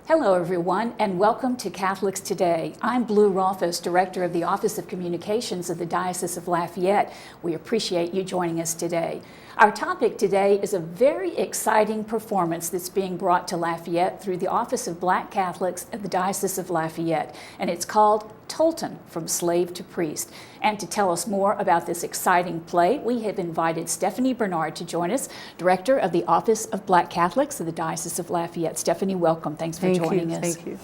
Hello everyone, and welcome to Catholics Today. I'm Blue Rolfes, Director of the Office of Communications of the Diocese of Lafayette. We appreciate you joining us today. Our topic today is a very exciting performance that's being brought to Lafayette through the Office of Black Catholics of the Diocese of Lafayette, and it's called Tolton, From Slave to Priest. And to tell us more about this exciting play, we have invited Stephanie Bernard to join us, Director of the Office of Black Catholics of the Diocese of Lafayette. Stephanie, welcome. Thanks for joining us. Thank you.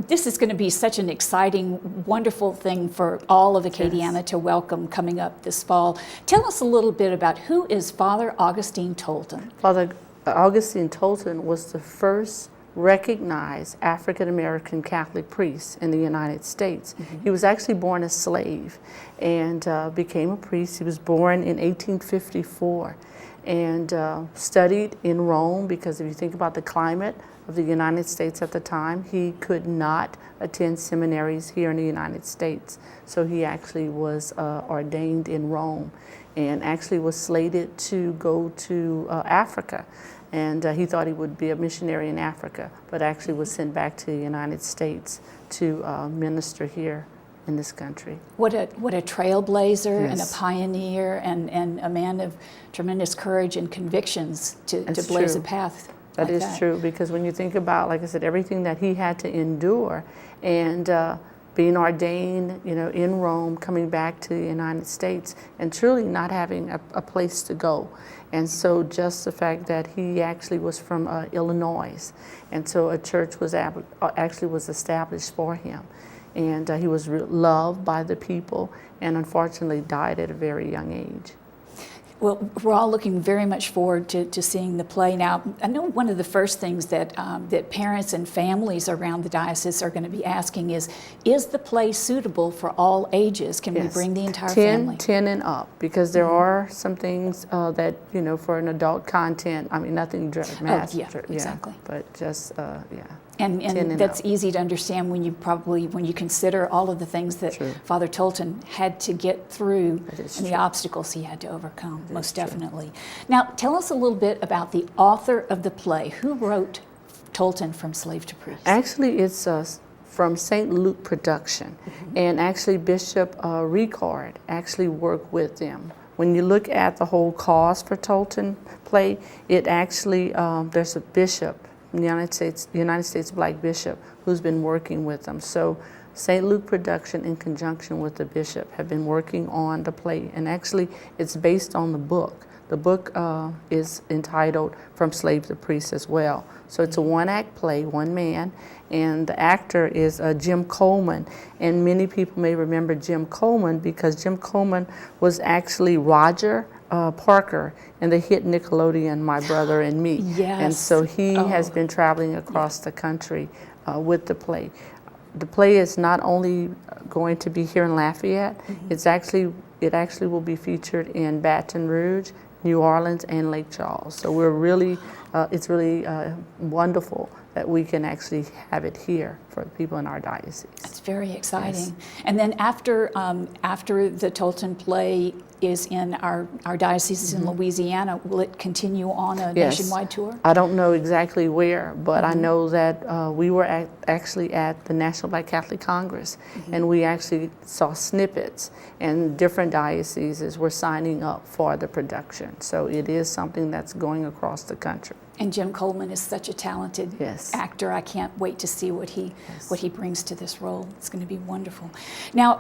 This is going to be such an exciting, wonderful thing for all of Acadiana to welcome coming up this fall. Tell us a little bit about who is Father Augustine Tolton. Father Augustine Tolton was the first recognized African-American Catholic priest in the United States. He was actually born a slave and became a priest. He was born in 1854 and studied in Rome, because if you think about the climate of the United States at the time, he could not attend seminaries here in the United States. So he actually was ordained in Rome and actually was slated to go to Africa. And he thought he would be a missionary in Africa, but actually was sent back to the United States to minister here in this country. What a trailblazer, Yes. and a pioneer, and a man of tremendous courage and convictions to blaze true. a path. That like is true, because when you think about, like I said, everything that he had to endure, and being ordained, in Rome, coming back to the United States, and truly not having a place to go. And so just the fact that he actually was from Illinois, and so a church was actually was established for him. And he was loved by the people, and unfortunately died at a very young age. Well, we're all looking very much forward to seeing the play. Now, I know one of the first things that that parents and families around the diocese are going to be asking is the play suitable for all ages? Can we bring the entire family? 10 and up, because there are some things that, for an adult content, I mean, nothing dramatic. Exactly. But just, And 10 and that's up. easy to understand when you consider all of the things that True. Father Tolton had to get through That is and the true. obstacles he had to overcome, most true. definitely. Now, tell us a little bit about the author of the play. Who wrote Tolton, From Slave to Priest? Actually, it's from St. Luke Production, and actually Bishop Ricard actually worked with them. When you look at the whole cause for Tolton play, it actually, there's a bishop, the United States Black bishop, who's been working with them. So St. Luke Production, in conjunction with the bishop, have been working on the play, and actually it's based on the book. The book is entitled From Slave to Priest as well. So it's a one-act play, one man, and the actor is Jim Coleman. And many people may remember Jim Coleman because Jim Coleman was actually Roger Parker in the hit Nickelodeon My Brother and Me. Yes. And so he has been traveling across the country with the play. The play is not only going to be here in Lafayette, it actually will be featured in Baton Rouge, New Orleans, and Lake Charles. So we're really, it's really wonderful that we can actually have it here for the people in our diocese. It's very exciting. Yes. And then after the Tolton play is in our diocese in Louisiana, will it continue on a nationwide tour? I don't know exactly where, but I know that we were actually at the National Black Catholic Congress, and we actually saw snippets, and different dioceses were signing up for the production. So it is something that's going across the country. And Jim Coleman is such a talented actor. I can't wait to see what he brings to this role. It's going to be wonderful. Now,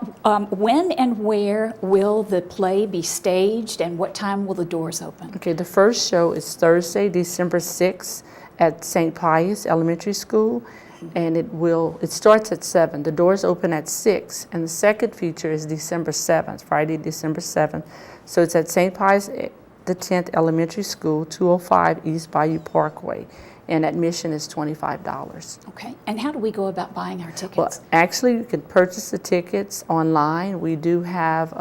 when and where will the play be staged, and what time will the doors open? Okay, the first show is Thursday, December 6th at St. Pius Elementary School, and it starts at 7. The doors open at 6, and the second feature is December 7th, Friday, December 7th. So it's at St. Pius the 10th Elementary School, 205 East Bayou Parkway, and admission is $25. Okay, and how do we go about buying our tickets? Well, actually, you can purchase the tickets online. We do have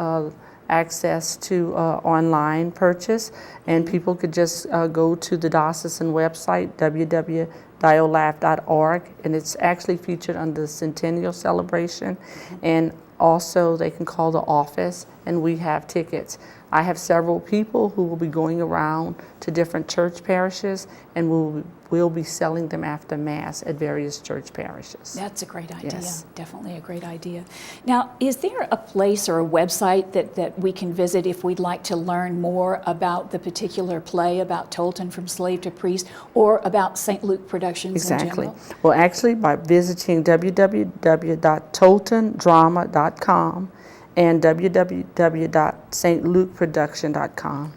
access to online purchase, and people could just go to the diocesan website, www.diolaf.org, and it's actually featured under the Centennial Celebration, and also they can call the office and we have tickets. I have several people who will be going around to different church parishes, and we'll be selling them after Mass at various church parishes. That's a great idea. Yes. Definitely a great idea. Now, is there a place or a website that we can visit if we'd like to learn more about the particular play, about Tolton from Slave to Priest, or about St. Luke Productions Exactly. in general? Well, actually, by visiting www.toltondrama.com and www.stlukeproduction.com.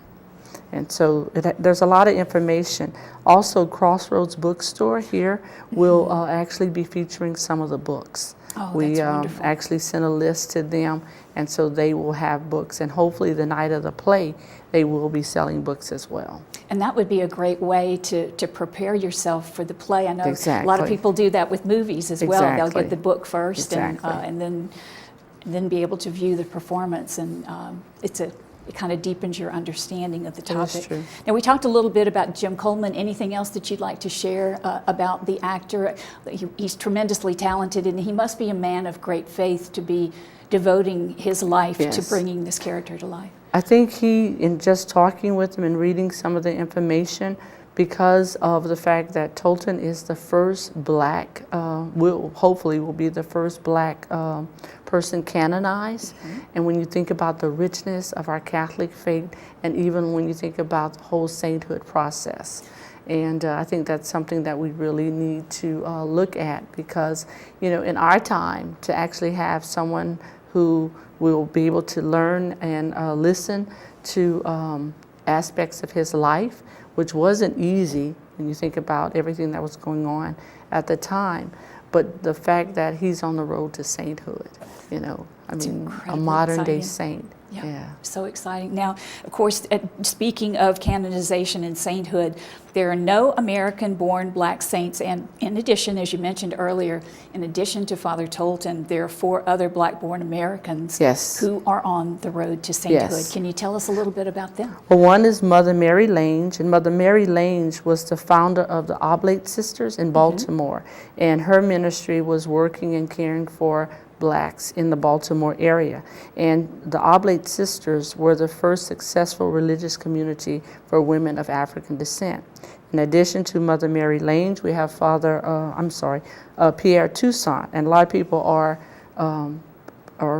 And so there's a lot of information. Also, Crossroads Bookstore here will actually be featuring some of the books. Oh, We that's wonderful. actually sent a list to them, and so they will have books. And hopefully the night of the play, they will be selling books as well. And that would be a great way to prepare yourself for the play. I know a lot of Exactly. people do that with movies as well. They'll Exactly. get the book first Exactly. and then be able to view the performance. And it kind of deepens your understanding of the That is topic. true. Now, we talked a little bit about Jim Coleman. Anything else that you'd like to share about the actor? He's tremendously talented, and he must be a man of great faith to be devoting his life to Yes. bringing this character to life. I think in just talking with him and reading some of the information, because of the fact that Tolton is the first black, hopefully will be the first black person canonized. And when you think about the richness of our Catholic faith, and even when you think about the whole sainthood process, and I think that's something that we really need to look at, because, you know, in our time, to actually have someone who will be able to learn and listen to aspects of his life, which wasn't easy when you think about everything that was going on at the time. But the fact that he's on the road to sainthood, you know, I mean, a incredibly modern day exciting. saint. Yeah, so exciting. Now, of course, speaking of canonization and sainthood, there are no American-born black saints, and in addition, as you mentioned earlier, in addition to Father Tolton, there are 4 other black-born Americans Yes. who are on the road to sainthood. Yes. Can you tell us a little bit about them? Well, one is Mother Mary Lange, and Mother Mary Lange was the founder of the Oblate Sisters in Baltimore, and her ministry was working and caring for blacks in the Baltimore area. And the Oblate Sisters were the first successful religious community for women of African descent. In addition to Mother Mary Lange, we have Pierre Toussaint, and a lot of people are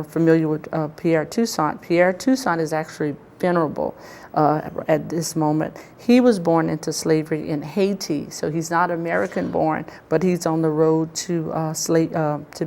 familiar with Pierre Toussaint. Pierre Toussaint is actually venerable at this moment. He was born into slavery in Haiti, so he's not American born, but he's on the road to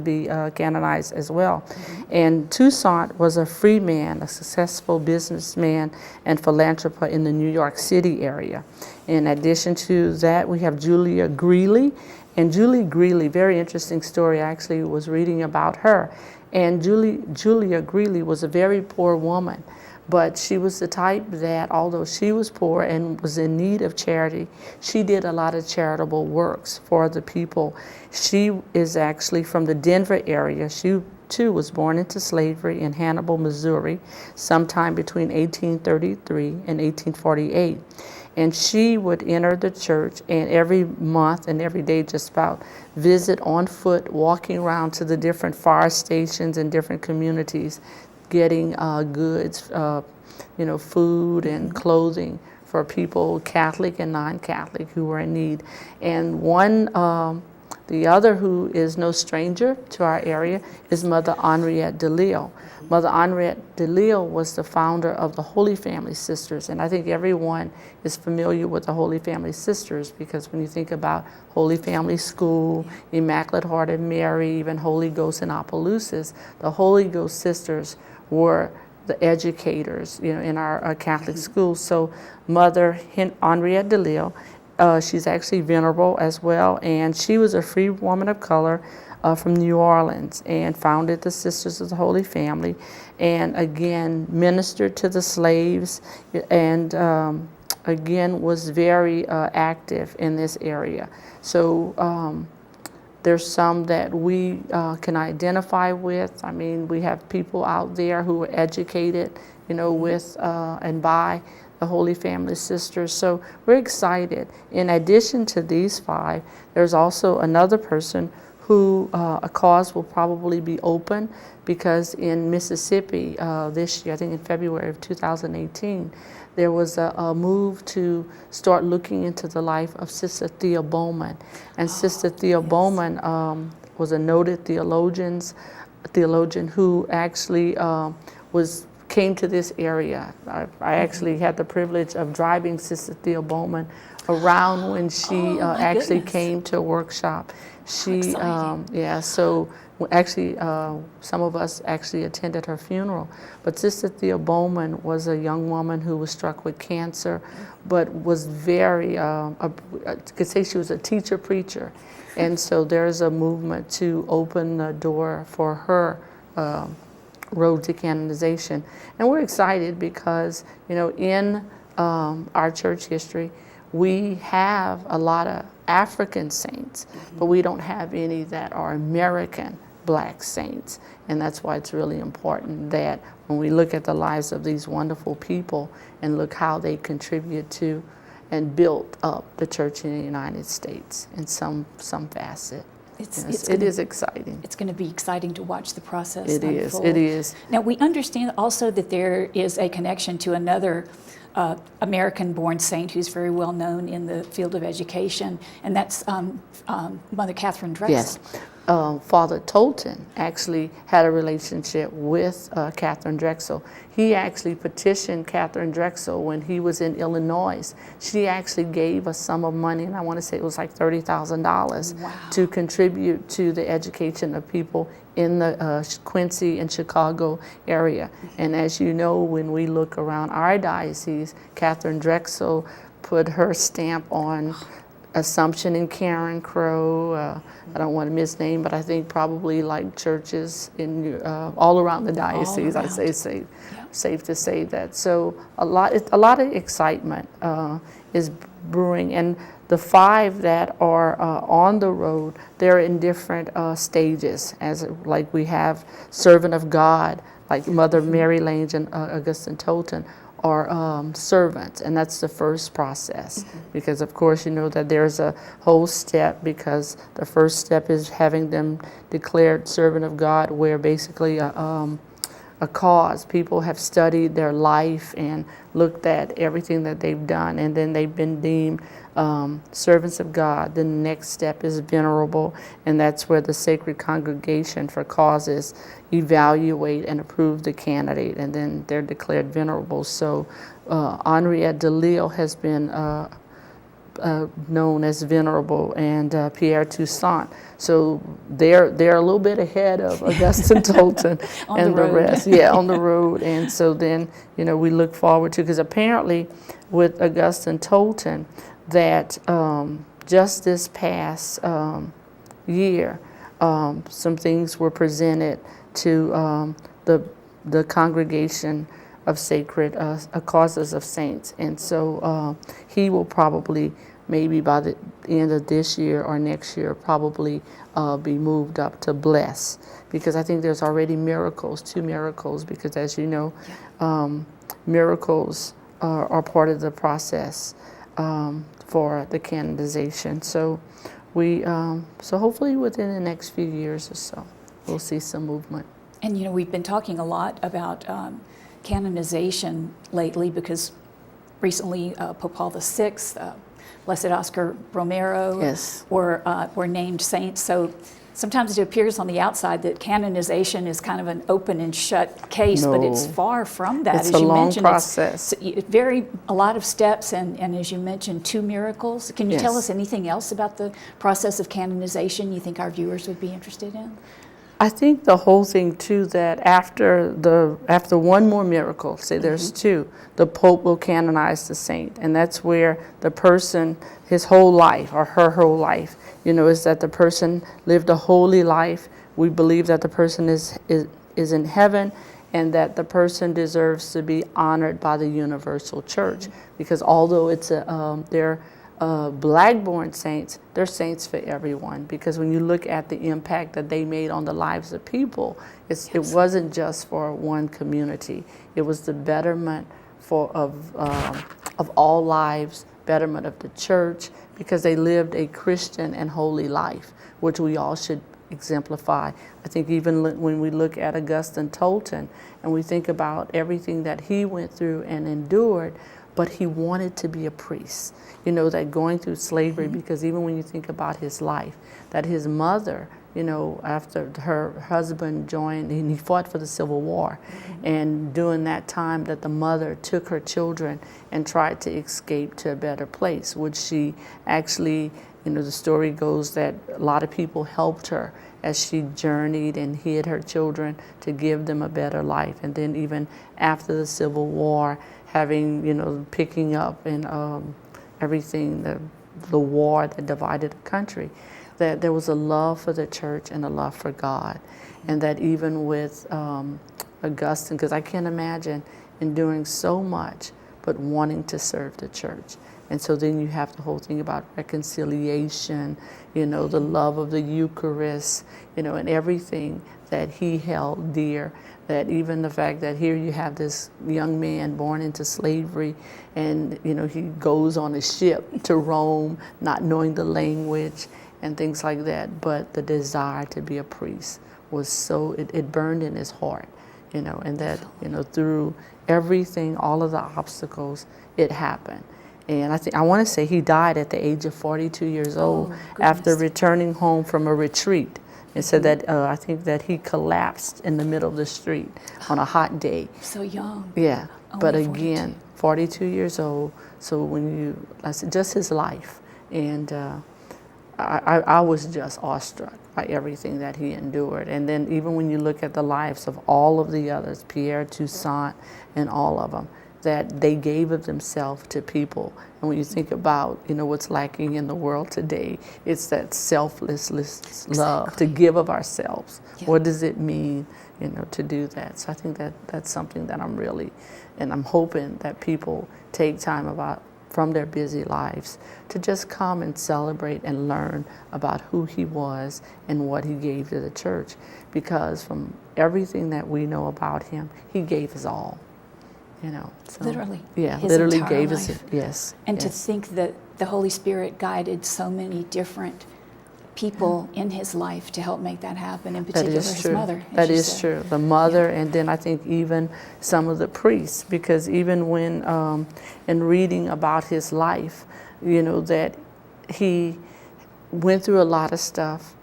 be canonized as well. And Toussaint was a free man, a successful businessman and philanthropist in the New York City area. In addition to that, we have Julia Greeley. And Julie Greeley, very interesting story, I actually was reading about her. And Julia Greeley was a very poor woman. But she was the type that, although she was poor and was in need of charity, she did a lot of charitable works for the people. She is actually from the Denver area. She too was born into slavery in Hannibal, Missouri, sometime between 1833 and 1848. And she would enter the church and every month and every day just about visit on foot, walking around to the different fire stations and different communities, getting goods, food and clothing for people, Catholic and non-Catholic, who were in need. And the other who is no stranger to our area is Mother Henriette DeLille. Mother Henriette DeLille was the founder of the Holy Family Sisters, and I think everyone is familiar with the Holy Family Sisters, because when you think about Holy Family School, Immaculate Heart of Mary, even Holy Ghost in Opelousas, the Holy Ghost Sisters were the educators, in our Catholic schools. So Mother Henriette DeLille, she's actually venerable as well, and she was a free woman of color from New Orleans and founded the Sisters of the Holy Family, and again ministered to the slaves, and again was very active in this area. So there's some that we can identify with. I mean, we have people out there who are educated, with and by the Holy Family Sisters. So we're excited. In addition to these 5, there's also another person who a cause will probably be open, because in Mississippi this year, I think in February of 2018, there was a move to start looking into the life of Sister Thea Bowman. And Sister Thea Bowman was a noted theologian who actually came to this area. I actually had the privilege of driving Sister Thea Bowman around when she actually came to a workshop. She, so actually some of us actually attended her funeral. But Sister Thea Bowman was a young woman who was struck with cancer, but was very, I could say she was a teacher preacher. And so there's a movement to open the door for her road to canonization. And we're excited because, you know, in our church history, we have a lot of African saints, but we don't have any that are American Black saints. And that's why it's really important that when we look at the lives of these wonderful people and look how they contribute to and built up the church in the United States in some facet. It is exciting. It's going to be exciting to watch the process unfold. It is. Now, we understand also that there is a connection to another American-born saint who's very well known in the field of education, and that's Mother Katharine Drexel. Yes. Father Tolton actually had a relationship with Katharine Drexel. He actually petitioned Katharine Drexel when he was in Illinois. She actually gave a sum of money, and I want to say it was like $30,000 to contribute to the education of people in the Quincy and Chicago area. And as you know, when we look around our diocese, Katharine Drexel put her stamp on Assumption and Karen Crow. I don't want to misname, but I think probably like churches in all around the diocese. I say safe to say that. So a lot of excitement is brewing, and the 5 that are on the road, they're in different stages. As like we have Servant of God, like Mother Mary Lange and Augustine Tolton, are servants, and that's the first process. Because of course you know that there's a whole step, because the first step is having them declared servant of God, where basically a cause, people have studied their life and looked at everything that they've done, and then they've been deemed servants of God. The next step is venerable, and that's where the Sacred Congregation for Causes evaluate and approve the candidate, and then they're declared venerable. So Henriette DeLille has been known as venerable, and Pierre Toussaint. So they're a little bit ahead of Augustine Tolton and the rest. Yeah, on the road. And so then, you know, we look forward to, because apparently with Augustine Tolton, that just this past year, some things were presented to the Congregation of Sacred Causes of Saints. And so he will probably, maybe by the end of this year or next year, probably be moved up to bless, because I think there's already miracles, 2 miracles, because as you know, miracles are part of the process for the canonization. So so hopefully within the next few years or so, we'll see some movement. And you know, we've been talking a lot about canonization lately, because recently Pope Paul VI, Blessed Oscar Romero, were named saints. So sometimes it appears on the outside that canonization is kind of an open and shut case, but it's far from that. It's a long process. It's a lot of steps, and as you mentioned, 2 miracles. Can you tell us anything else about the process of canonization you think our viewers would be interested in? I think the whole thing too, that after one more miracle, say there's 2, the Pope will canonize the saint, and that's where the person, his whole life or her whole life, you know, is that the person lived a holy life. We believe that the person is in heaven, and that the person deserves to be honored by the universal church, because although it's they're Black-born saints, they're saints for everyone, because when you look at the impact that they made on the lives of people, it wasn't just for one community. It was the betterment of all lives, betterment of the church, because they lived a Christian and holy life, which we all should exemplify. I think even when we look at Augustine Tolton and we think about everything that he went through and endured, but he wanted to be a priest. You know, that going through slavery, because even when you think about his life, that his mother, you know, after her husband joined, and he fought for the Civil War, and during that time that the mother took her children and tried to escape to a better place, which she actually, you know, the story goes that a lot of people helped her as she journeyed and hid her children to give them a better life. And then even after the Civil War, having, you know, picking up and everything, the war that divided the country, that there was a love for the church and a love for God. And that even with Augustine, because I can't imagine enduring so much, but wanting to serve the church. And so then you have the whole thing about reconciliation, you know, the love of the Eucharist, you know, and everything that he held dear. That even the fact that here you have this young man born into slavery, and, you know, he goes on a ship to Rome, not knowing the language and things like that. But the desire to be a priest was so, it burned in his heart, you know, and that, you know, through everything, all of the obstacles, it happened. And I want to say he died at the age of 42 years old after returning home from a retreat. It said that I think that he collapsed in the middle of the street on a hot day. So young. Yeah, Only but again, 42 years old. So when you, I said, just his life. And I was just awestruck by everything that he endured. And then even when you look at the lives of all of the others, Pierre Toussaint and all of them, that they gave of themselves to people. And when you think about, you know, what's lacking in the world today, it's that selfless love to give of ourselves. Yeah. What does it mean, you know, to do that? So I think that that's something that I'm really, and I'm hoping that people take time about from their busy lives to just come and celebrate and learn about who he was and what he gave to the church. Because from everything that we know about him, he gave his all. You know, so, literally. Yeah, his literally entire gave life. us, yes. And yes. to think that the Holy Spirit guided so many different people in his life to help make that happen, in particular his mother. That is true. The mother, and then I think even some of the priests, because even when, in reading about his life, you know, that he went through a lot of stuff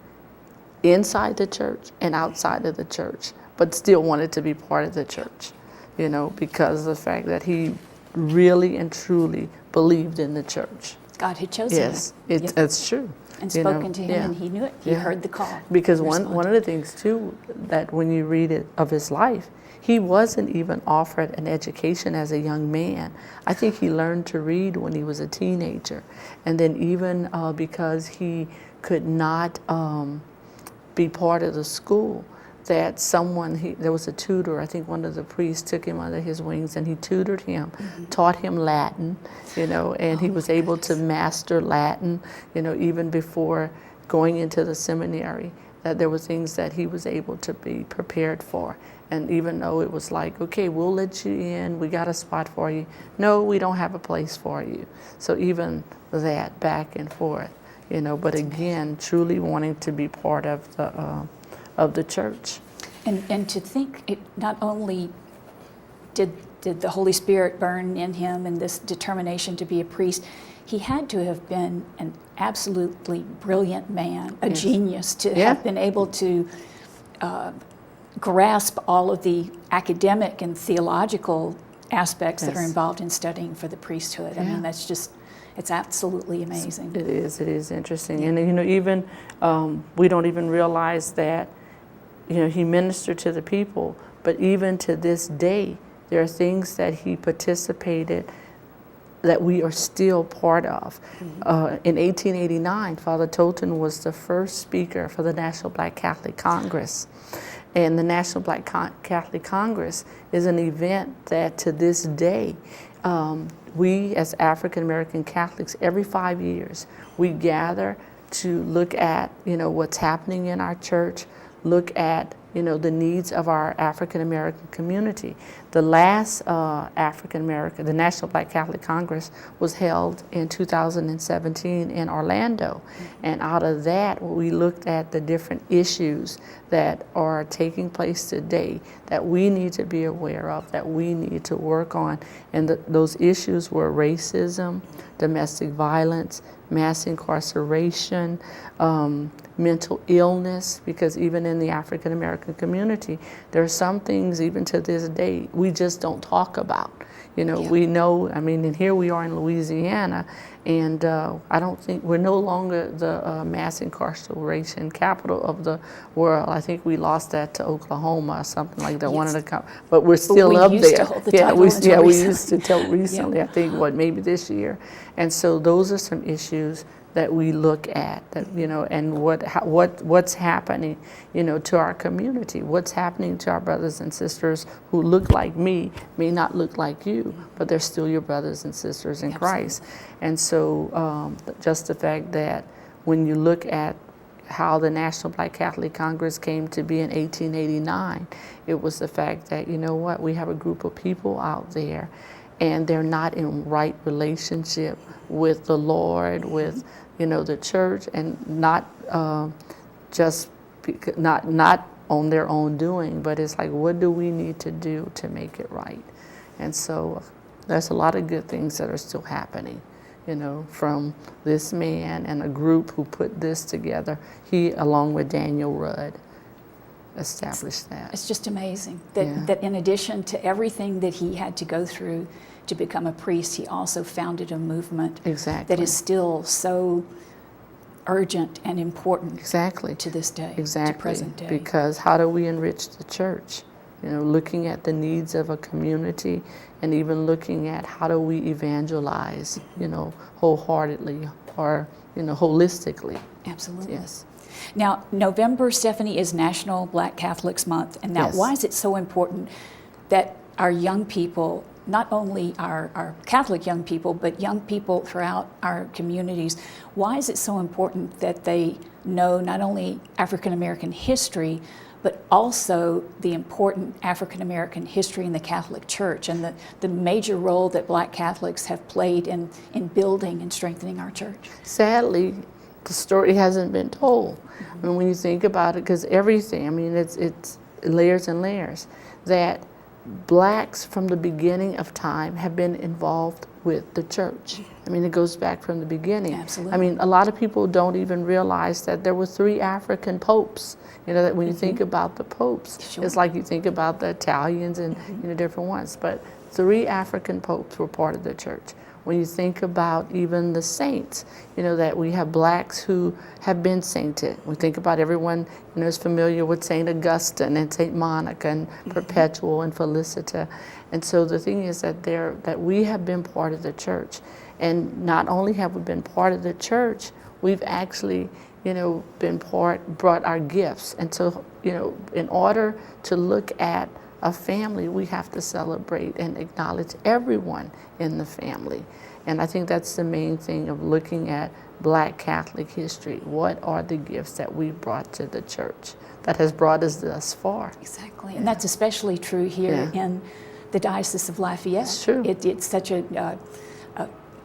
inside the church and outside of the church, but still wanted to be part of the church. You know, because of the fact that he really and truly believed in the church. God had chosen him. Yes, that's true. And spoken to him, and he knew it. He heard the call. Because one of the things, too, that when you read it of his life, he wasn't even offered an education as a young man. I think he learned to read when he was a teenager. And then even because he could not be part of the school, that there was a tutor, I think one of the priests took him under his wings and he tutored him, taught him Latin, you know, and he was able to master Latin, you know, even before going into the seminary, that there were things that he was able to be prepared for. And even though it was like, okay, we'll let you in, we got a spot for you. No, we don't have a place for you. So even that back and forth, you know, but again, truly wanting to be part of the church. And to think, it not only did the Holy Spirit burn in him and this determination to be a priest, he had to have been an absolutely brilliant man, a genius, to have been able to grasp all of the academic and theological aspects that are involved in studying for the priesthood. I mean, that's just, it's absolutely amazing. It is interesting. And, you know, even we don't even realize that, you know, he ministered to the people, but even to this day, there are things that he participated that we are still part of. In 1889, Father Tolton was the first speaker for the National Black Catholic Congress. And the National Black Catholic Congress is an event that to this day, we as African American Catholics, every 5 years, we gather to look at, you know, what's happening in our church, look at the needs of our African American community. The last African American, the National Black Catholic Congress, was held in 2017 in Orlando. And out of that, we looked at the different issues that are taking place today that we need to be aware of, that we need to work on. And those issues were racism, domestic violence, mass incarceration, mental illness, because even in the African American community, there are some things even to this day we just don't talk about. We know, and here we are in Louisiana, and I don't think we're no longer the mass incarceration capital of the world. I think we lost that to Oklahoma or something like that. Yes. One of the, but we're still up there. We used to tell recently. I think maybe this year, and so those are some issues that we look at, that and what's happening, to our community, what's happening to our brothers and sisters who look like me, may not look like you, but they're still your brothers and sisters in Christ. And so just the fact that when you look at how the National Black Catholic Congress came to be in 1889, it was the fact that, we have a group of people out there, and they're not in right relationship with the Lord, with the church, and not not on their own doing, but it's like, what do we need to do to make it right? And so there's a lot of good things that are still happening, from this man and a group who put this together. He, along with Daniel Rudd, established that. It's just amazing that in addition to everything that he had to go through to become a priest, he also founded a movement that is still so urgent and important to this day, to present day. Because how do we enrich the church? Looking at the needs of a community, and even looking at how do we evangelize, wholeheartedly or, holistically. Absolutely. Yes. Now, November, Stephanie, is National Black Catholics Month. And now, why is it so important that our young people, not only our Catholic young people, but young people throughout our communities, why is it so important that they know not only African American history, but also the important African American history in the Catholic Church, and the major role that Black Catholics have played in building and strengthening our church? Sadly, the story hasn't been told. When you think about it, because everything, it's layers and layers, that Blacks from the beginning of time have been involved with the church. It goes back from the beginning. Absolutely. A lot of people don't even realize that there were 3 African popes. That when you think about the popes, it's like you think about the Italians and different ones, but 3 African popes were part of the church. When you think about even the saints, that we have Blacks who have been sainted. We think about everyone, is familiar with St. Augustine and St. Monica and Perpetual and Felicita. And so the thing is that we have been part of the church. And not only have we been part of the church, we've actually, brought our gifts. And so, in order to look at a family, we have to celebrate and acknowledge everyone in the family. And I think that's the main thing of looking at Black Catholic history. What are the gifts that we brought to the church that has brought us thus far? Exactly. And that's especially true here in the Diocese of Lafayette. It's true. It's such a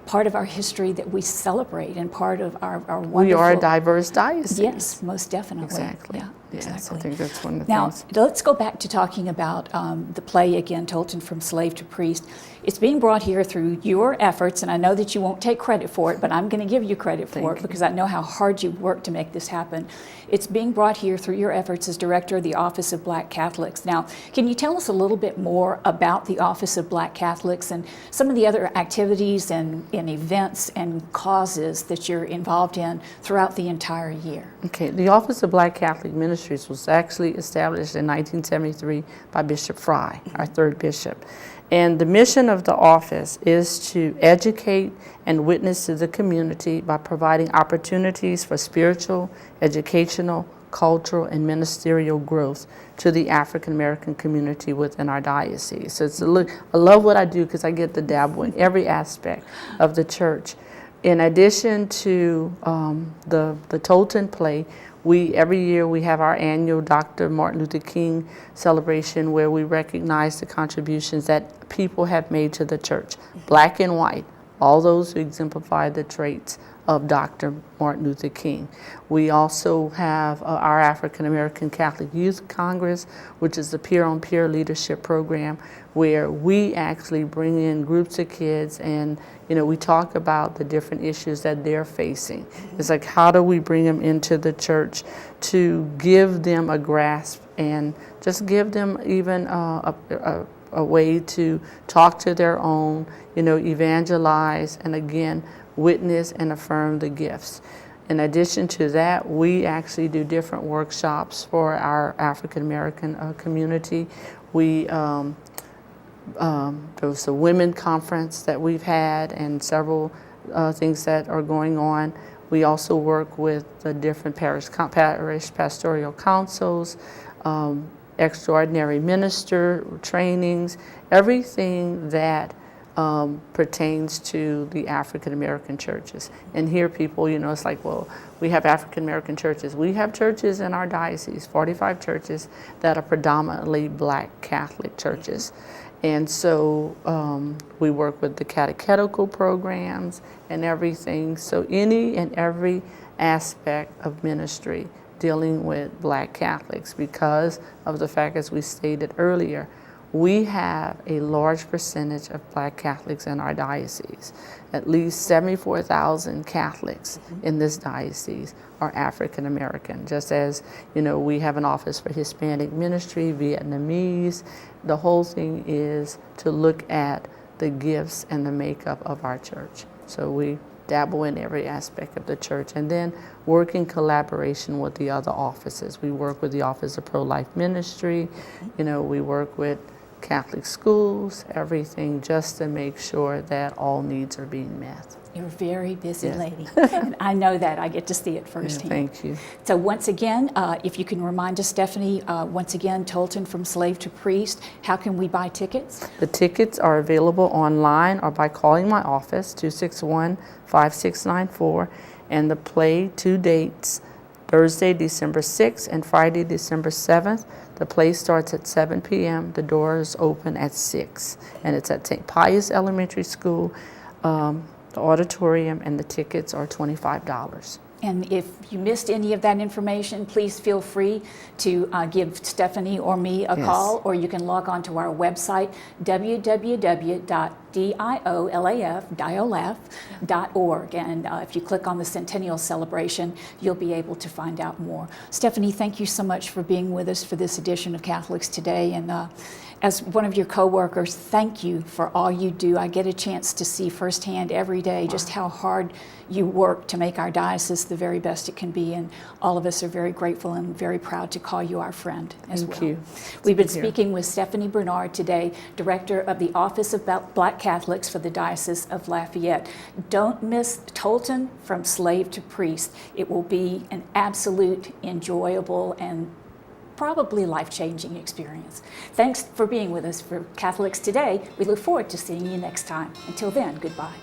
part of our history that we celebrate, and part of our wonderful... We are a diverse diocese. Yes, most definitely. Exactly. Yeah, yes, exactly. I think that's one of the things. Now, let's go back to talking about the play again, Tolton from Slave to Priest. It's being brought here through your efforts, and I know that you won't take credit for it, but I'm going to give you credit for it because I know how hard you worked to make this happen. It's being brought here through your efforts as director of the Office of Black Catholics. Now, can you tell us a little bit more about the Office of Black Catholics and some of the other activities and events and causes that you're involved in throughout the entire year? Okay, the Office of Black Catholic Ministries was actually established in 1973 by Bishop Fry, our 3rd bishop. And the mission of the office is to educate and witness to the community by providing opportunities for spiritual, educational, cultural, and ministerial growth to the African American community within our diocese. So I love what I do because I get to dabble in every aspect of the church. In addition to the Tolton play, every year we have our annual Dr. Martin Luther King celebration where we recognize the contributions that people have made to the church, black and white, all those who exemplify the traits of Dr. Martin Luther King. We also have our African American Catholic Youth Congress, which is the peer-on-peer leadership program, where we actually bring in groups of kids and we talk about the different issues that they're facing. It's like, how do we bring them into the church to give them a grasp and just give them even a way to talk to their own, evangelize, and again, witness and affirm the gifts. In addition to that, we actually do different workshops for our African American community. There was a women conference that we've had and several things that are going on. We also work with the different parish pastoral councils, extraordinary minister trainings, everything that pertains to the African American churches. And here people, it's like, well, we have African American churches. We have churches in our diocese, 45 churches that are predominantly black Catholic churches. And so we work with the catechetical programs and everything. So any and every aspect of ministry dealing with black Catholics, because of the fact, as we stated earlier, we have a large percentage of black Catholics in our diocese. At least 74,000 Catholics in this diocese are African American, just as we have an office for Hispanic ministry, Vietnamese. The whole thing is to look at the gifts and the makeup of our church. So we dabble in every aspect of the church, and then work in collaboration with the other offices. We work with the Office of Pro-Life Ministry, we work with Catholic schools, everything, just to make sure that all needs are being met. You're a very busy Yes. lady. And I know that. I get to see it firsthand. Thank you. So once again, if you can remind us, Stephanie, once again, Tolton from Slave to Priest, how can we buy tickets? The tickets are available online or by calling my office, 261-5694, and the play, 2 dates, Thursday, December 6th and Friday, December 7th. The play starts at 7 p.m. The doors open at 6, and it's at St. Pius Elementary School, the auditorium, and the tickets are $25. And if you missed any of that information, please feel free to give Stephanie or me a call, or you can log on to our website, www.diolaf.org. And if you click on the Centennial Celebration, you'll be able to find out more. Stephanie, thank you so much for being with us for this edition of Catholics Today. And as one of your co-workers, thank you for all you do. I get a chance to see firsthand every day just how hard you work to make our diocese the very best it can be, and all of us are very grateful and very proud to call you our friend as well. Thank you. We've been speaking with Stephanie Bernard today, Director of the Office of Black Catholics for the Diocese of Lafayette. Don't miss Tolton from Slave to Priest. It will be an absolute, enjoyable, and probably life-changing experience. Thanks for being with us for Catholics Today. We look forward to seeing you next time. Until then, goodbye.